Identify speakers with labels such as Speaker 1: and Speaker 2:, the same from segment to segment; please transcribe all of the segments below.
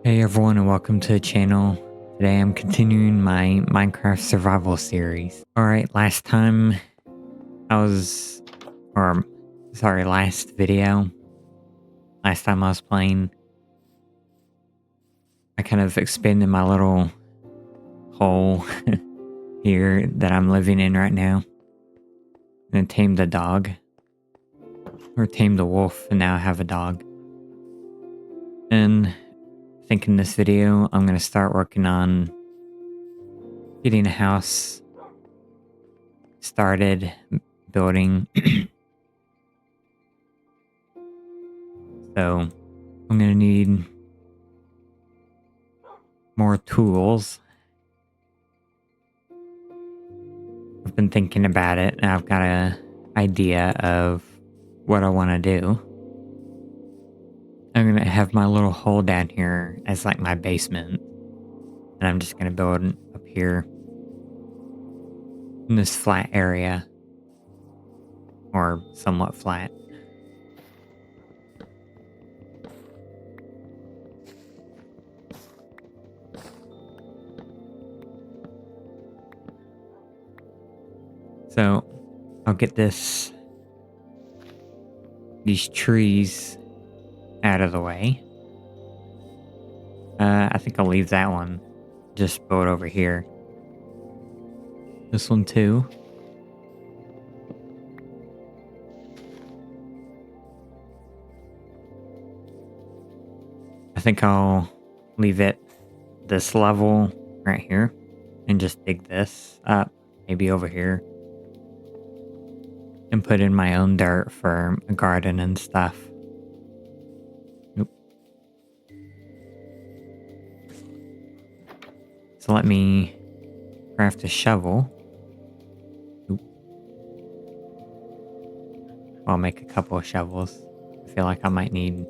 Speaker 1: Hey everyone and welcome to the channel. Today I'm continuing my Minecraft survival series. Alright, last time I was, last video, last time I was playing, I kind of expanded my little hole here that I'm living in right now. And tamed a dog. Or tamed a wolf and now I have a dog. And I think in this video I'm going to start working on getting a house started, building. So I'm gonna need more tools. I've been thinking about it and I've got an idea of what I want to do. I'm gonna have my little hole down here as like my basement. And I'm just gonna build up here in this flat area. Or somewhat flat. So I'll get these trees out of the way. I think I'll leave that one. Just build over here. This one too. I think I'll leave it this level right here and just dig this up, maybe over here. And put in my own dirt for a garden and stuff. Nope. So let me craft a shovel. Oop. I'll make a couple of shovels. I feel like I might need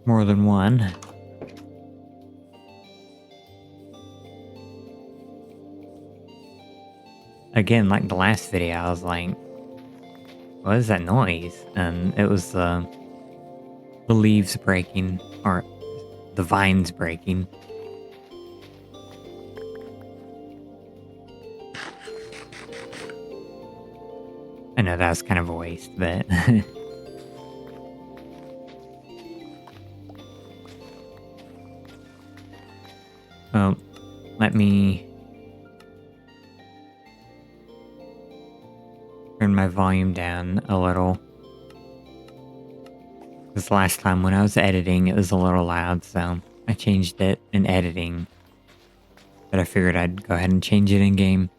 Speaker 1: more than one. Again, like the last video, I was like, what is that noise? And it was the leaves breaking, or the vines breaking. I know that was kind of a waste, but... Well, let me turn my volume down a little. This last time when I was editing, it was a little loud, so I changed it in editing. But I figured I'd go ahead and change it in game.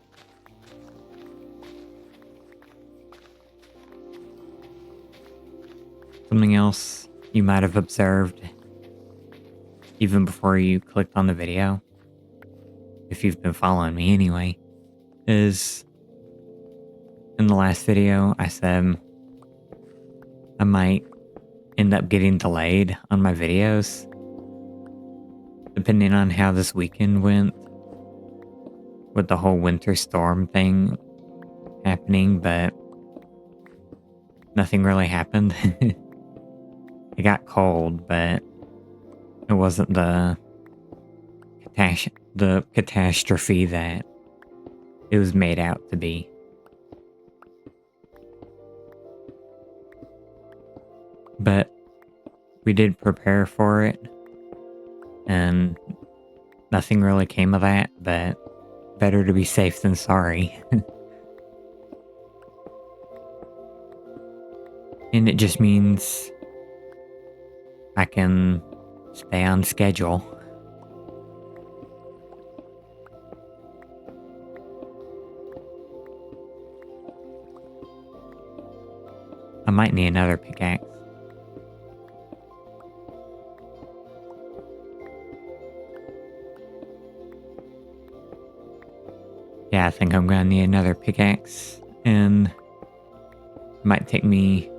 Speaker 1: Something else you might have observed, even before you clicked on the video, if you've been following me anyway, is in the last video I said I might end up getting delayed on my videos, depending on how this weekend went with the whole winter storm thing happening, but nothing really happened. It got cold, but it wasn't the catastrophe that it was made out to be. But we did prepare for it, and nothing really came of that, but better to be safe than sorry. And it just means I can stay on schedule. I might need another pickaxe. Yeah, I think I'm gonna need another pickaxe, and it might take me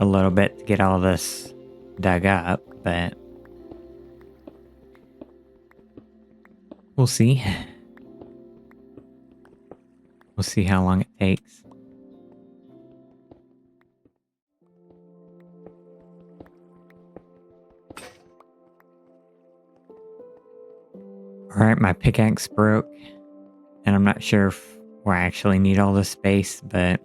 Speaker 1: a little bit to get all this dug up, but we'll see. We'll see how long it takes. Alright, my pickaxe broke, and I'm not sure if I actually need all this space, but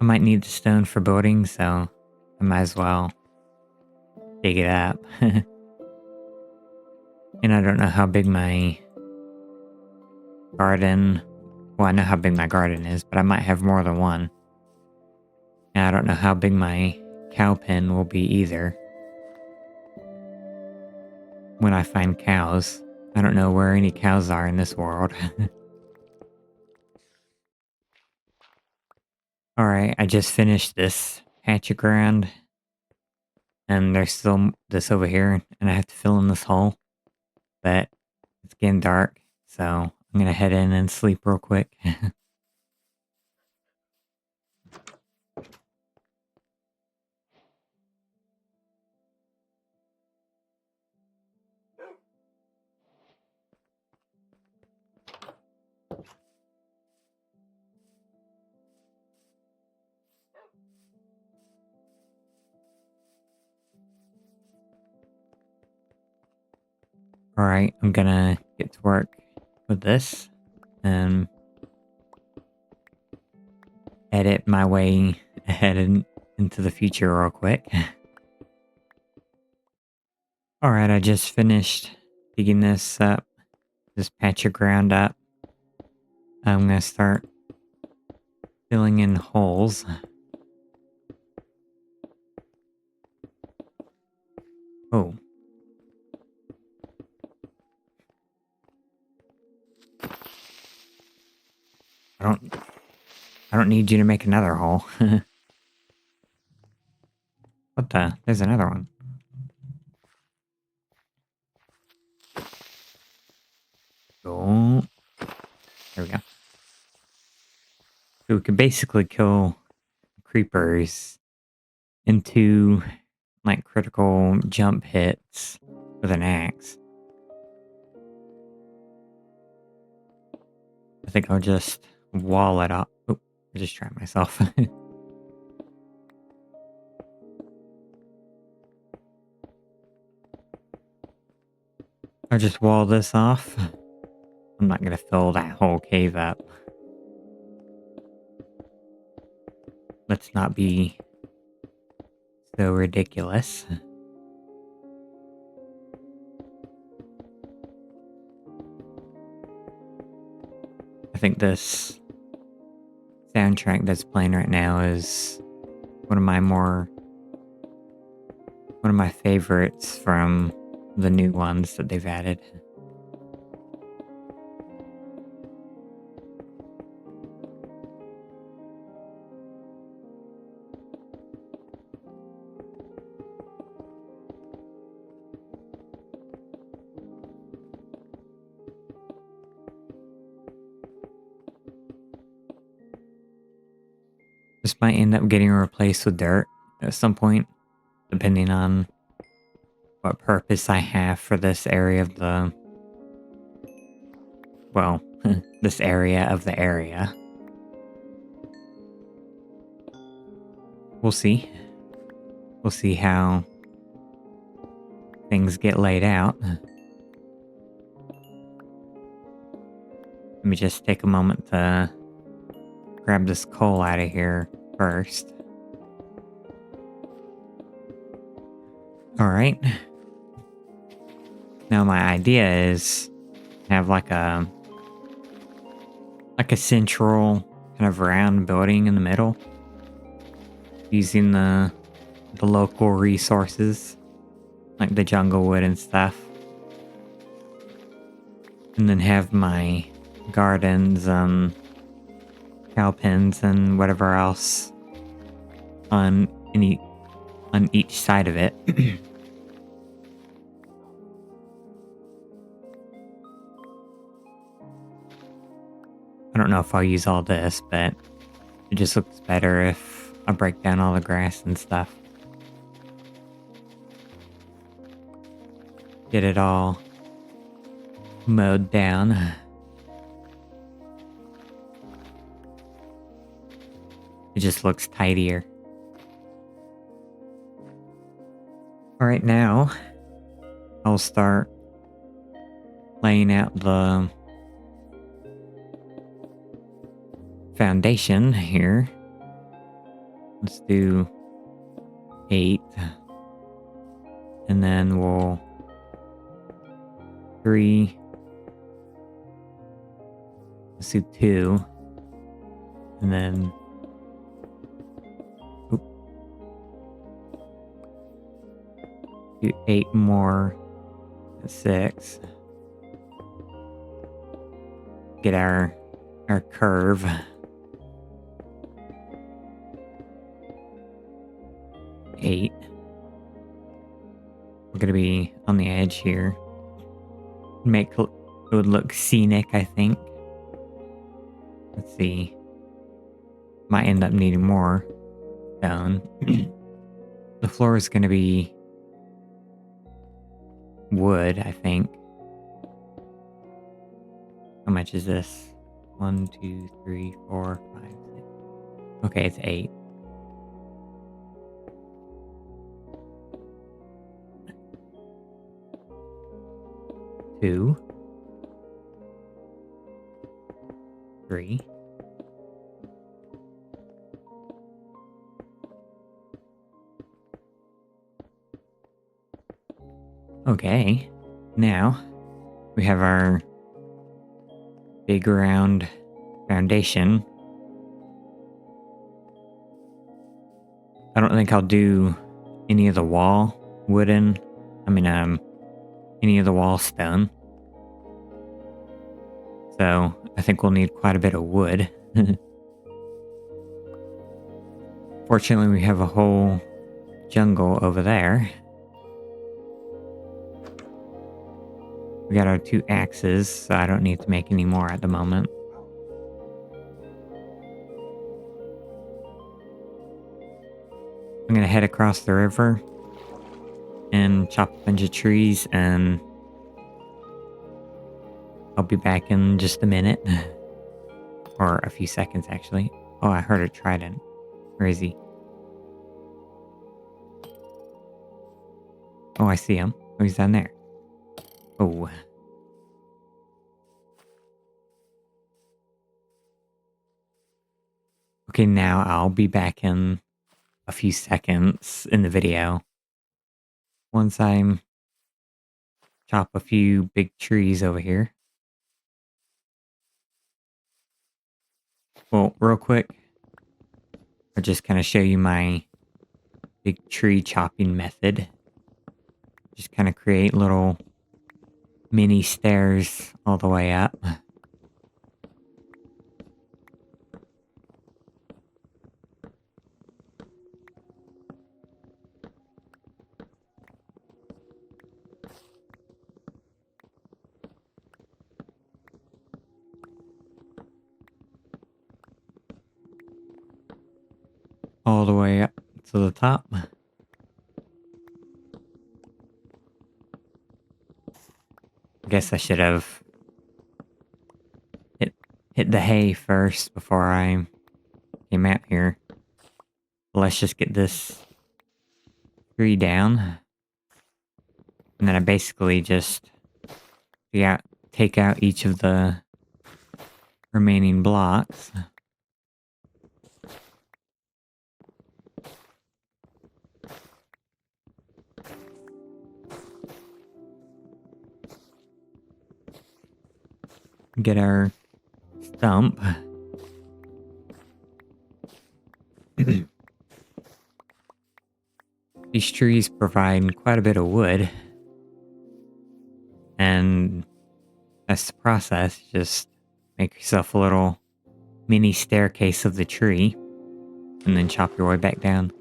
Speaker 1: I might need the stone for building, so I might as well dig it up. And I don't know how big my garden... Well, I know how big my garden is, but I might have more than one. And I don't know how big my cow pen will be either. When I find cows. I don't know where any cows are in this world. Alright, I just finished this patch of ground. And there's still this over here, and I have to fill in this hole. But it's getting dark, so I'm gonna head in and sleep real quick. Alright, I'm gonna get to work with this and edit my way ahead into the future real quick. Alright, I just finished digging this up, this patch of ground up. I'm gonna start filling in holes. Oh. I don't need you to make another hole. What the? There's another one. Oh. There we go. So we can basically kill creepers into like critical jump hits with an axe. I think I'll just wall it up. Oh, I just tried myself. I'll just wall this off. I'm not gonna fill that whole cave up. Let's not be so ridiculous. I think this soundtrack that's playing right now is one of my favorites from the new ones that they've added. This might end up getting replaced with dirt at some point, depending on what purpose I have for this area of the... Well, this area of the area. We'll see. We'll see how things get laid out. Let me just take a moment to grab this coal out of here first. Alright. Now my idea is to have like a central kind of round building in the middle. Using the local resources. Like the jungle wood and stuff. And then have my gardens, cow pens and whatever else on each side of it. I don't know if I'll use all this, but it just looks better if I break down all the grass and stuff. Get it all mowed down. It just looks tidier. Alright, now I'll start laying out the foundation here. Let's do 8. And then we'll 3. Let's do 2. And then do 8 more. 6. Get our curve. 8. We're gonna be on the edge here. Make it would look scenic, I think. Let's see. Might end up needing more stone. The floor is gonna be wood, I think. How much is this? 1, 2, 3, 4, 5, 6. Okay, it's 8. Two, 3. Okay, now we have our big round foundation. I don't think I'll do any of the wall wooden. Any of the wall stone. So I think we'll need quite a bit of wood. Fortunately, we have a whole jungle over there. We got our 2 axes, so I don't need to make any more at the moment. I'm gonna head across the river and chop a bunch of trees, and I'll be back in just a minute. Or a few seconds, actually. Oh, I heard a trident. Where is he? Oh, I see him. Oh, he's down there. Oh. Okay, now I'll be back in a few seconds in the video. Once I chop a few big trees over here. Well, real quick, I'll just kind of show you my big tree chopping method. Just kind of create little mini stairs all the way up. All the way up to the top. I guess I should have hit the hay first before I came out here. Let's just get this tree down. And then I basically just take out each of the remaining blocks. Get our stump. These trees provide quite a bit of wood. And that's the process. Just make yourself a little mini staircase of the tree. And then chop your way back down.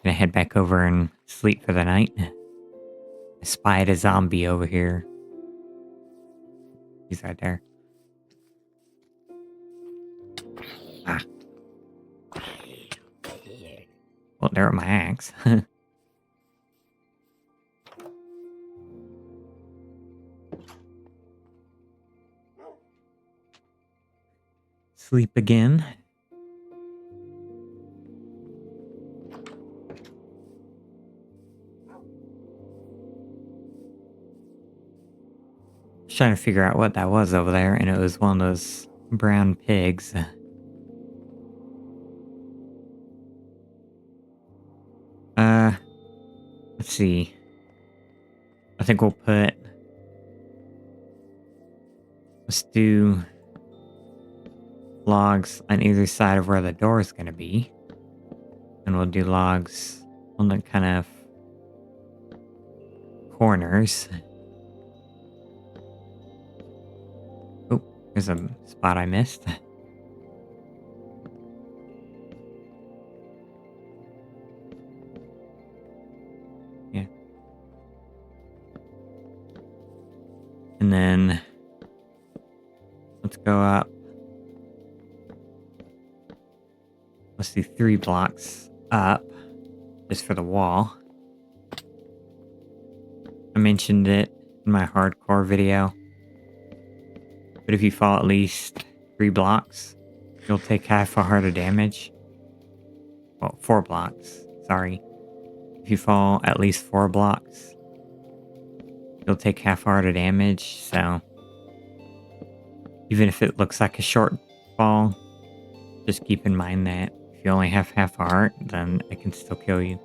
Speaker 1: Gonna head back over and sleep for the night. I spied a zombie over here. He's right there. Ah. Well, there with my axe. Sleep again. was trying to figure out what that was over there, and it was one of those brown pigs. Let's see. I think let's do logs on either side of where the door is going to be. And we'll do logs on the kind of corners. Oh, there's a spot I missed. Yeah. And then let's go up. Let's do 3 blocks up just for the wall. I mentioned it in my hardcore video. But if you fall at least 3 blocks, you'll take half a heart of damage. Well, 4 blocks, sorry. If you fall at least 4 blocks, you'll take half a heart of damage, so even if it looks like a short fall, just keep in mind that if you only have half a heart, then it can still kill you.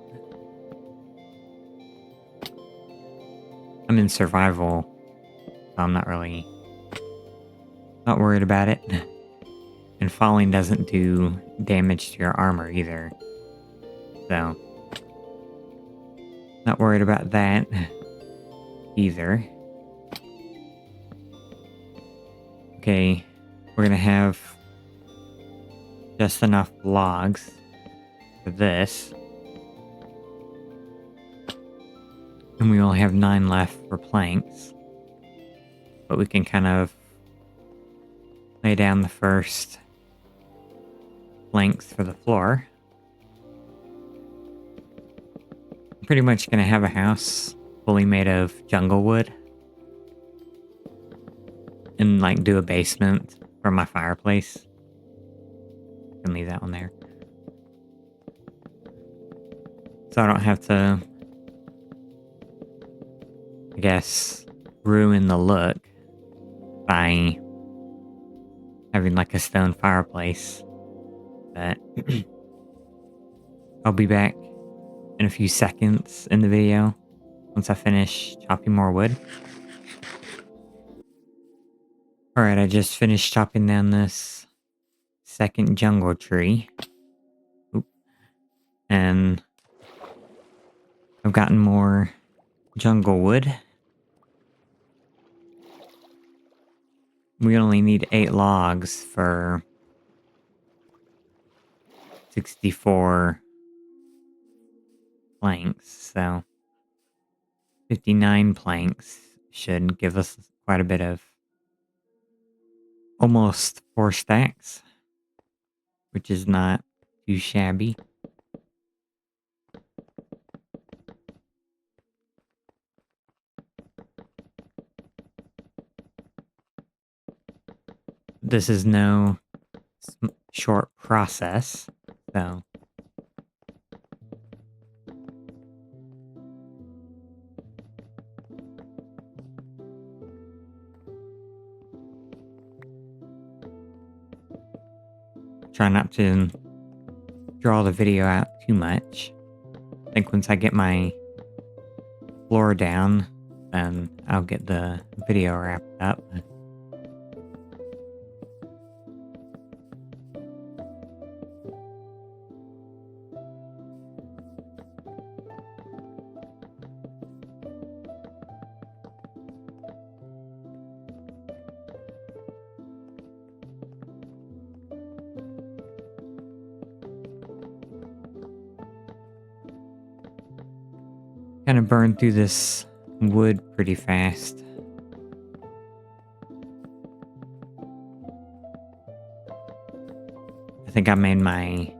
Speaker 1: I'm in survival, so I'm not worried about it. And falling doesn't do damage to your armor either. So, not worried about that either. Okay, we're gonna have just enough logs for this. And we only have 9 left for planks. But we can kind of lay down the first planks for the floor. I'm pretty much gonna have a house fully made of jungle wood. And like do a basement for my fireplace. I can leave that one there. So I don't have to, I guess, ruin the look by having like a stone fireplace. But I'll be back in a few seconds in the video once I finish chopping more wood. Alright, I just finished chopping down this second jungle tree. Oop. And I've gotten more jungle wood. We only need 8 logs for 64 planks, so 59 planks should give us quite a bit of almost 4 stacks, which is not too shabby. This is no short process, so try not to draw the video out too much. I think once I get my floor down, then I'll get the video wrapped up. Kind of burned through this wood pretty fast. I think I made my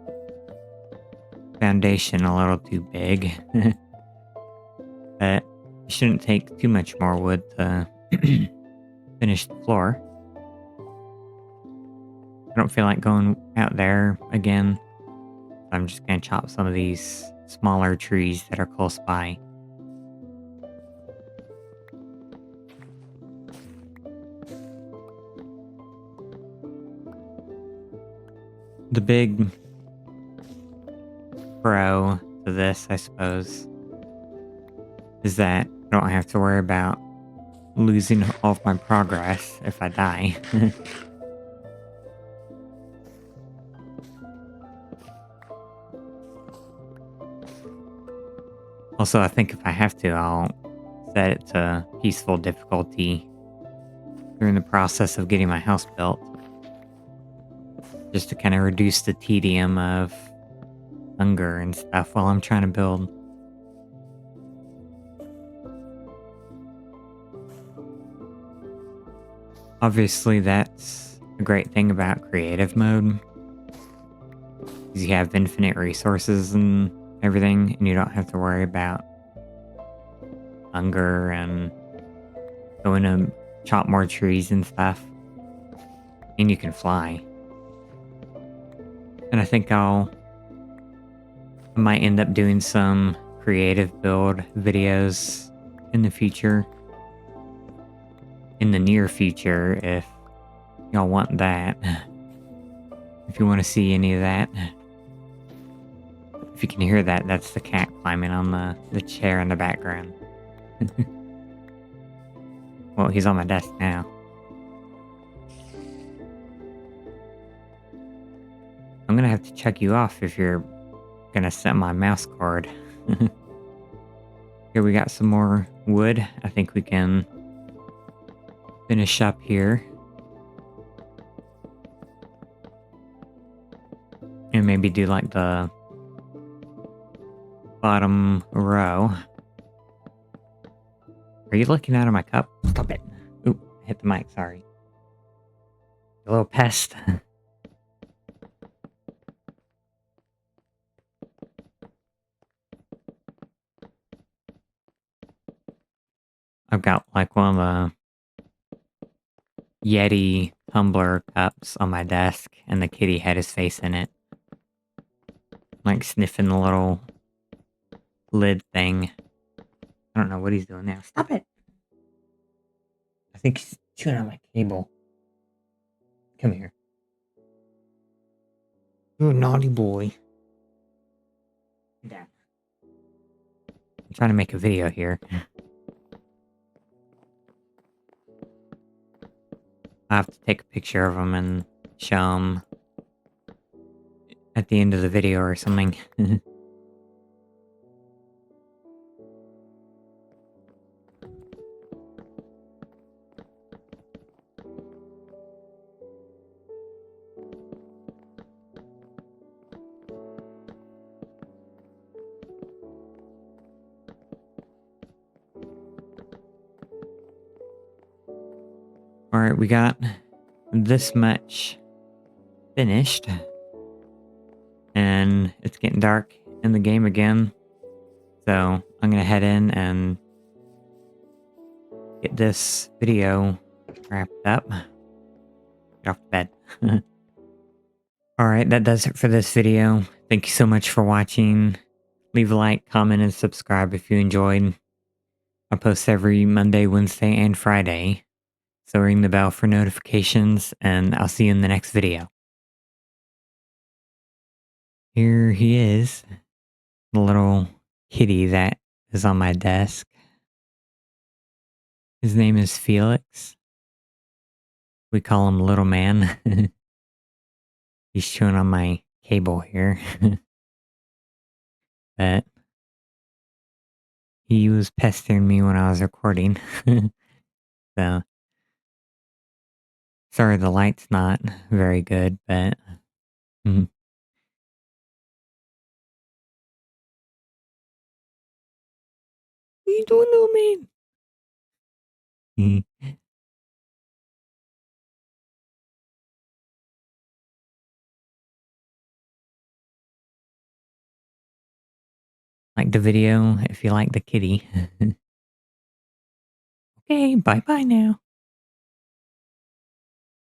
Speaker 1: foundation a little too big. But it shouldn't take too much more wood to finish the floor. I don't feel like going out there again. I'm just going to chop some of these smaller trees that are close by. the big pro to this, I suppose, is that I don't have to worry about losing all of my progress if I die. Also, I think if I have to, I'll set it to peaceful difficulty during the process of getting my house built. Just to kind of reduce the tedium of hunger and stuff while I'm trying to build. Obviously, that's a great thing about creative mode. Because you have infinite resources and everything, and you don't have to worry about hunger and going to chop more trees and stuff. And you can fly. And I think I might end up doing some creative build videos in the future. In the near future, if y'all want that. If you want to see any of that. If you can hear that, that's the cat climbing on the chair in the background. Well, he's on my desk now. I'm gonna have to check you off if you're gonna set my mouse cord. Here we got some more wood. I think we can finish up here. And maybe do like the bottom row. Are you looking out of my cup? Stop it. Oop, hit the mic, sorry. You little pest. I've got like one of the Yeti tumbler cups on my desk, and the kitty had his face in it. Like sniffing the little lid thing. I don't know what he's doing now. Stop it! I think he's chewing on my cable. Come here. You're a naughty boy. Yeah. I'm trying to make a video here. I have to take a picture of him and show him at the end of the video or something. Alright, we got this much finished. And it's getting dark in the game again. So I'm gonna head in and get this video wrapped up. Get off the bed. Alright, that does it for this video. Thank you so much for watching. Leave a like, comment, and subscribe if you enjoyed. I post every Monday, Wednesday, and Friday. So ring the bell for notifications, and I'll see you in the next video. Here he is. The little kitty that is on my desk. His name is Felix. We call him Little Man. He's chewing on my cable here. But he was pestering me when I was recording. So sorry the light's not very good, but what are you doing, little man? Like the video if you like the kitty. Okay, bye bye now.